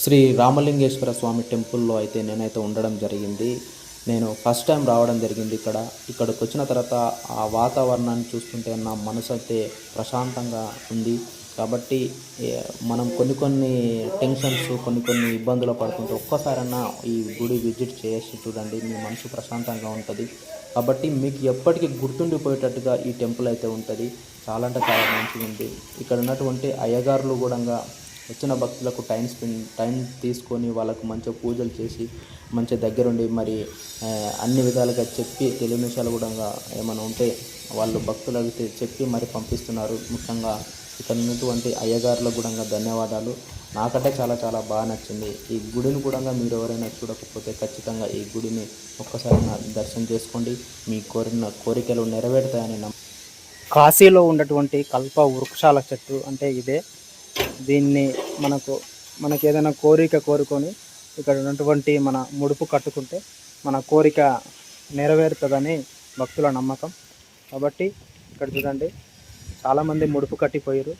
శ్రీ రామలింగేశ్వర స్వామి టెంపుల్లో అయితే నేనైతే ఉండడం జరిగింది. నేను ఫస్ట్ టైం రావడం జరిగింది ఇక్కడికి వచ్చిన తర్వాత ఆ వాతావరణాన్ని చూస్తుంటే నా మనసు అయితే ప్రశాంతంగా ఉంది. కాబట్టి మనం కొన్ని టెన్షన్స్, కొన్ని ఇబ్బందులు పడుతుంటే ఒక్కసారన్నా ఈ గుడి విజిట్ చేసి చూడండి, మీ మనసు ప్రశాంతంగా ఉంటుంది. కాబట్టి మీకు ఎప్పటికీ గుర్తుండిపోయేటట్టుగా ఈ టెంపుల్ అయితే ఉంటుంది. చాలా అంటే చాలా మంచిగా ఉంది. ఇక్కడ ఉన్నటువంటి అయ్యగారులు కూడా వచ్చిన భక్తులకు టైం తీసుకొని వాళ్ళకు మంచిగా పూజలు చేసి మంచిగా దగ్గరుండి మరి అన్ని విధాలుగా చెప్పి నిమిషాలు కూడా ఏమైనా ఉంటే వాళ్ళు భక్తులకు చెప్పి మరి పంపిస్తున్నారు. ముఖ్యంగా ఇక్కడ ఉన్నటువంటి అయ్యగారులకు కూడా ధన్యవాదాలు. నాకంటే చాలా చాలా బాగా నచ్చింది. ఈ గుడిని కూడా మీరు ఎవరైనా చూడకపోతే ఖచ్చితంగా ఈ గుడిని ఒక్కసారి దర్శనం చేసుకోండి. మీ కోరికలు నెరవేరుతాయని కాశీలో ఉన్నటువంటి కల్ప వృక్షాల చెట్టు అంటే ఇదే. దీన్ని మనకు ఏదైనా కోరిక కోరుకొని ఇక్కడ ఉన్నటువంటి మన ముడుపు కట్టుకుంటే మన కోరిక నెరవేరుతుందని భక్తుల నమ్మకం. కాబట్టి ఇక్కడ చూడండి చాలామంది ముడుపు కట్టిపోయారు.